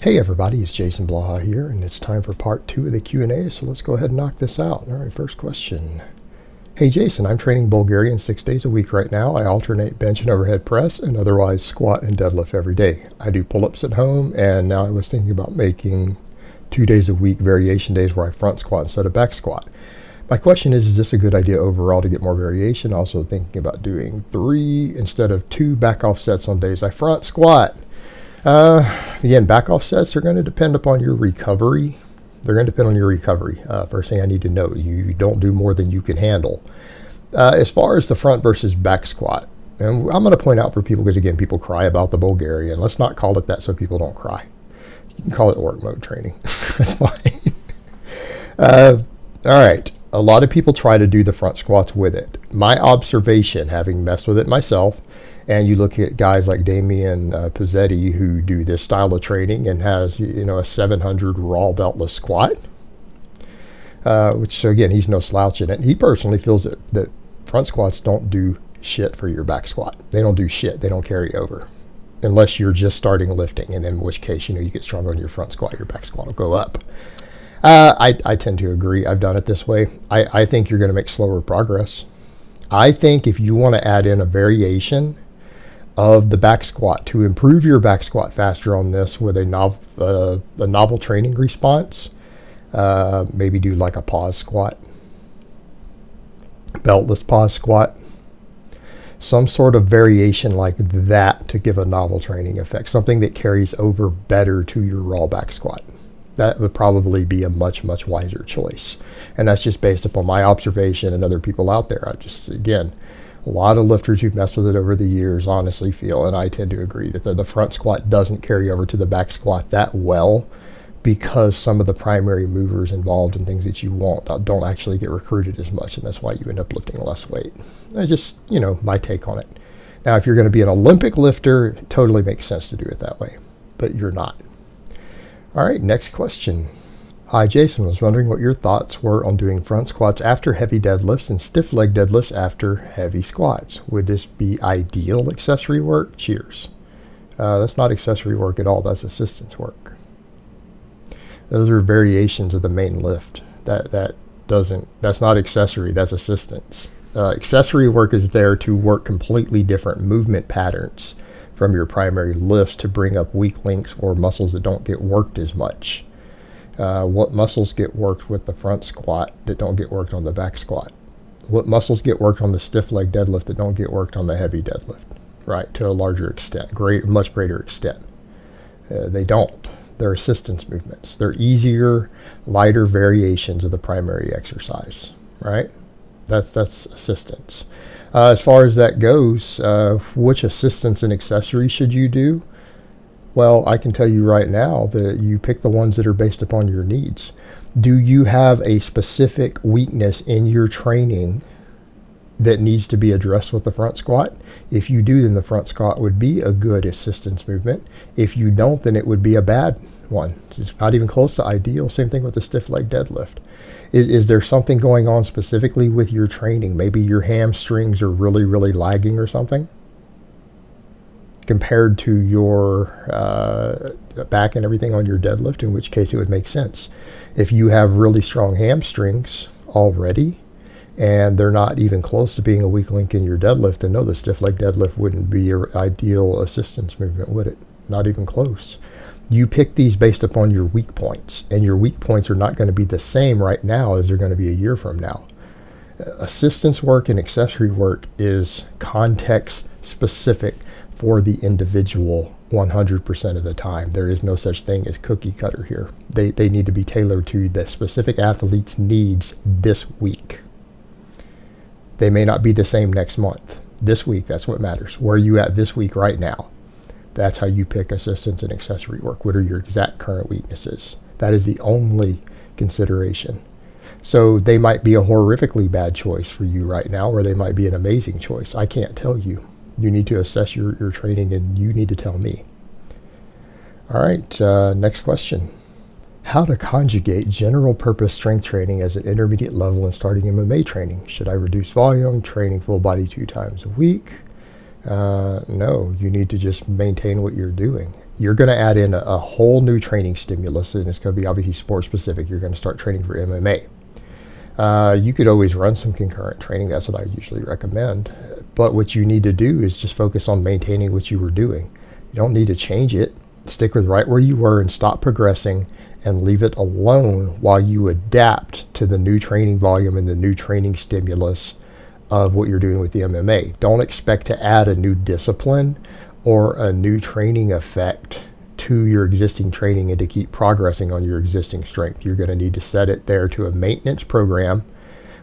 Hey everybody, it's Jason Blaha here, and it's time for part 2 of the Q&A, so let's go ahead and knock this out. All right, first question. Hey Jason, I'm training Bulgarian 6 days a week right now. I alternate bench and overhead press and otherwise squat and deadlift every day. I do pull-ups at home, and now I was thinking about making 2 days a week variation days where I front squat instead of back squat. My question is this a good idea overall to get more variation? Also thinking about doing 3 instead of 2 back off sets on days I front squat. Again, back off sets are going to depend upon your recovery. They're going to depend on your recovery. First thing I need to know, you don't do more than you can handle. As far as the front versus back squat, and I'm going to point out for people, because again, people cry about the Bulgarian. Let's not call it that so people don't cry. You can call it work mode training. That's fine. All right. A lot of people try to do the front squats with it. My observation, having messed with it myself, and you look at guys like Damian Pizzetti who do this style of training and has, you know, a 700 raw beltless squat, which, so again, he's no slouch in it. He personally feels that front squats don't do shit for your back squat. They don't do shit. They don't carry over unless you're just starting lifting, and in which case, you know, you get stronger on your front squat, your back squat will go up. I tend to agree. I've done it this way. I think you're going to make slower progress. I think if you want to add in a variation of the back squat to improve your back squat faster on this with a novel training response, maybe do like a pause squat, beltless pause squat, some sort of variation like that to give a novel training effect, something that carries over better to your raw back squat. That would probably be a much, much wiser choice. And that's just based upon my observation and other people out there. I just, again, a lot of lifters who've messed with it over the years honestly feel, and I tend to agree, that the front squat doesn't carry over to the back squat that well, because some of the primary movers involved in things that you want don't actually get recruited as much, and that's why you end up lifting less weight. Just, you know, my take on it. Now, if you're going to be an Olympic lifter, it totally makes sense to do it that way, but you're not. All right, next question. Hi Jason, was wondering what your thoughts were on doing front squats after heavy deadlifts and stiff leg deadlifts after heavy squats. Would this be ideal accessory work? Cheers. That's not accessory work at all. That's assistance work. Those are variations of the main lift. That's not accessory. That's assistance. Accessory work is there to work completely different movement patterns from your primary lifts to bring up weak links or muscles that don't get worked as much. What muscles get worked with the front squat that don't get worked on the back squat? What muscles get worked on the stiff leg deadlift that don't get worked on the heavy deadlift? Right, to a larger extent, much greater extent. They don't. They're assistance movements. They're easier, lighter variations of the primary exercise, right? That's assistance. As far as that goes, which assistance and accessories should you do? Well, I can tell you right now that you pick the ones that are based upon your needs. Do you have a specific weakness in your training that needs to be addressed with the front squat? If you do, then the front squat would be a good assistance movement. If you don't, then it would be a bad one. It's not even close to ideal. Same thing with the stiff leg deadlift. Is there something going on specifically with your training? Maybe your hamstrings are really, really lagging or something compared to your back and everything on your deadlift, in which case it would make sense. If you have really strong hamstrings already and they're not even close to being a weak link in your deadlift, then no, the stiff leg deadlift wouldn't be your ideal assistance movement, would it? Not even close. You pick these based upon your weak points, and your weak points are not going to be the same right now as they're going to be a year from now. Assistance work and accessory work is context specific for the individual 100% of the time. There is no such thing as cookie cutter here. They need to be tailored to the specific athlete's needs this week. They may not be the same next month. This week, that's what matters. Where are you at this week right now? That's how you pick assistance and accessory work. What are your exact current weaknesses? That is the only consideration. So they might be a horrifically bad choice for you right now, or they might be an amazing choice. I can't tell you. You need to assess your training, and you need to tell me. All right, next question. How to conjugate general purpose strength training as an intermediate level in starting MMA training? Should I reduce volume, training full body 2 times a week? No, you need to just maintain what you're doing. you're going to add in a whole new training stimulus, and it's going to be obviously sport specific. You're going to start training for MMA. You could always run some concurrent training. That's what I usually recommend. But what you need to do is just focus on maintaining what you were doing. You don't need to change it. Stick with right where you were and stop progressing, and leave it alone while you adapt to the new training volume and the new training stimulus of what you're doing with the MMA. Don't expect to add a new discipline or a new training effect to your existing training and to keep progressing on your existing strength. You're going to need to set it there to a maintenance program,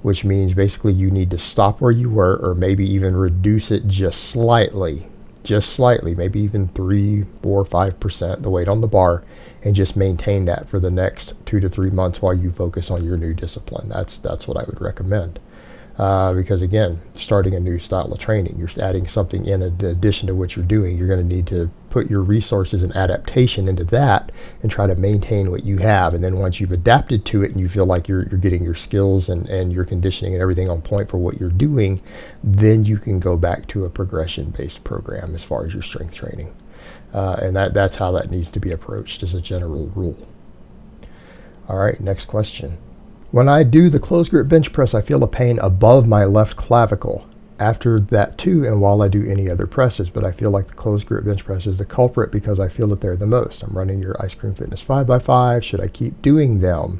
which means basically you need to stop where you were, or maybe even reduce it just slightly, maybe even 3, 4, 5% the weight on the bar, and just maintain that for the next 2 to 3 months while you focus on your new discipline. That's what I would recommend. Because again, starting a new style of training, you're adding something in addition to what you're doing. You're going to need to put your resources and adaptation into that and try to maintain what you have. And then once you've adapted to it and you feel like you're getting your skills and your conditioning and everything on point for what you're doing, then you can go back to a progression-based program as far as your strength training. And that's how that needs to be approached as a general rule. All right, next question. When I do the closed grip bench press, I feel a pain above my left clavicle. After that too, and while I do any other presses, but I feel like the closed grip bench press is the culprit because I feel it there the most. I'm running your Ice Cream Fitness 5x5. Should I keep doing them?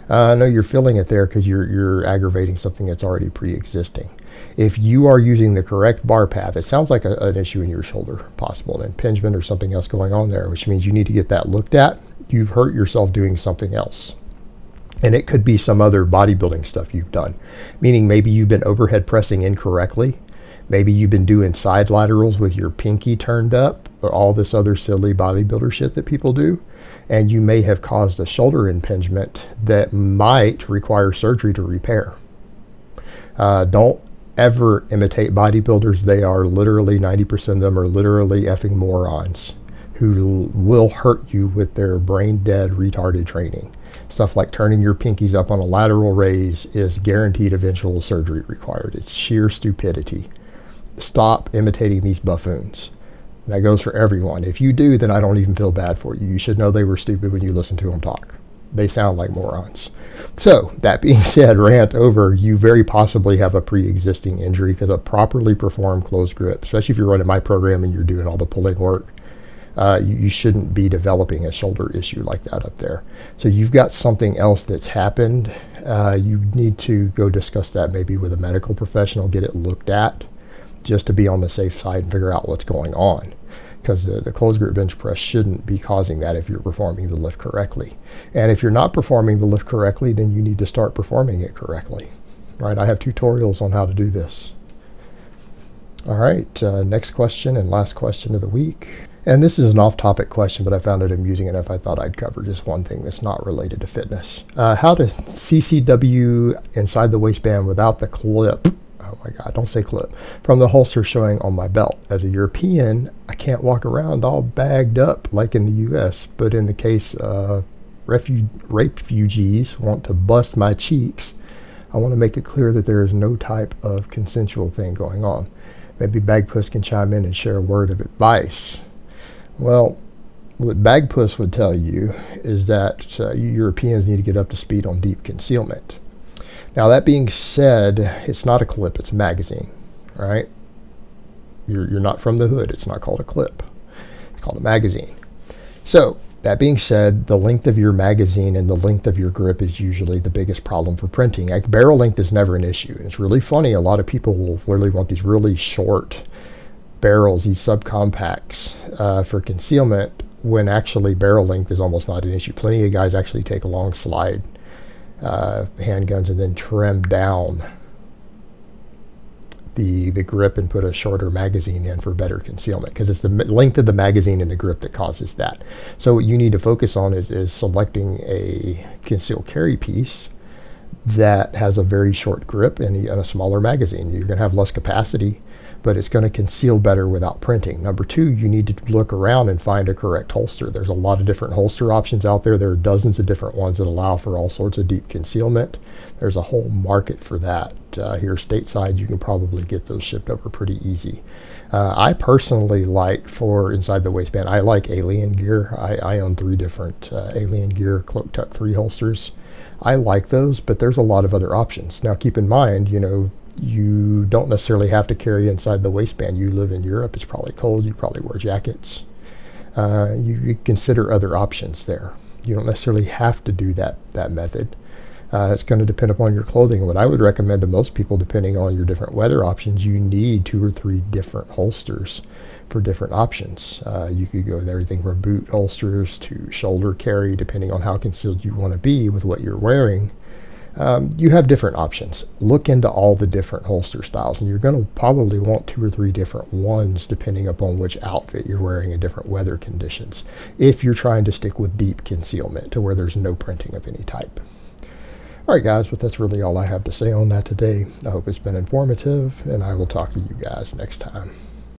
No, you're feeling it there because you're aggravating something that's already pre-existing. If you are using the correct bar path, it sounds like an issue in your shoulder, possible, an impingement or something else going on there, which means you need to get that looked at. You've hurt yourself doing something else. And it could be some other bodybuilding stuff you've done, meaning maybe you've been overhead pressing incorrectly. Maybe you've been doing side laterals with your pinky turned up, or all this other silly bodybuilder shit that people do. And you may have caused a shoulder impingement that might require surgery to repair. Don't ever imitate bodybuilders. They are literally, 90% of them are literally effing morons who will hurt you with their brain dead, retarded training. Stuff like turning your pinkies up on a lateral raise is guaranteed eventual surgery required. It's sheer stupidity. Stop imitating these buffoons. That goes for everyone. If you do, then I don't even feel bad for you. You should know they were stupid when you listen to them talk. They sound like morons. So, that being said, rant over, you very possibly have a pre-existing injury because a properly performed closed grip, especially if you're running my program and you're doing all the pulling work, you shouldn't be developing a shoulder issue like that up there. So you've got something else that's happened. You need to go discuss that maybe with a medical professional, get it looked at, just to be on the safe side and figure out what's going on. Because the closed grip bench press shouldn't be causing that if you're performing the lift correctly. And if you're not performing the lift correctly, then you need to start performing it correctly. Right? I have tutorials on how to do this. All right, next question and last question of the week. And this is an off-topic question, but I found it amusing enough I thought I'd cover just one thing that's not related to fitness. How to CCW inside the waistband without the clip. Oh my God, don't say clip. From the holster showing on my belt. As a European, I can't walk around all bagged up like in the US, but in the case refugees want to bust my cheeks, I want to make it clear that there is no type of consensual thing going on. Maybe bagpuss can chime in and share a word of advice. Well, what bagpuss would tell you is that you Europeans need to get up to speed on deep concealment. Now, that being said, it's not a clip, it's a magazine, right? You're not from the hood. It's not called a clip. It's called a magazine. So, that being said, the length of your magazine and the length of your grip is usually the biggest problem for printing. Like, barrel length is never an issue. And it's really funny. A lot of people will really want these really short barrels, these subcompacts for concealment, when actually barrel length is almost not an issue. Plenty of guys actually take a long slide handguns and then trim down the grip and put a shorter magazine in for better concealment, because it's the length of the magazine and the grip that causes that. So what you need to focus on is selecting a concealed carry piece that has a very short grip and a smaller magazine. You're going to have less capacity, but it's going to conceal better without printing. Number two, you need to look around and find a correct holster. There's a lot of different holster options out there. There are dozens of different ones that allow for all sorts of deep concealment. There's a whole market for that. Here stateside, you can probably get those shipped over pretty easy. I personally like, for inside the waistband, I like Alien Gear. I own 3 different Alien Gear Cloak Tuck 3 holsters. I like those, but there's a lot of other options. Now keep in mind, you know, you don't necessarily have to carry inside the waistband. You live in Europe, it's probably cold, you probably wear jackets. You consider other options there. You don't necessarily have to do that method. It's going to depend upon your clothing. What I would recommend to most people, depending on your different weather options, you need 2 or 3 different holsters for different options. You could go with everything from boot holsters to shoulder carry, depending on how concealed you want to be with what you're wearing. You have different options. Look into all the different holster styles, and you're going to probably want 2 or 3 different ones depending upon which outfit you're wearing in different weather conditions, if you're trying to stick with deep concealment to where there's no printing of any type. All right, guys, but that's really all I have to say on that today. I hope it's been informative, and I will talk to you guys next time.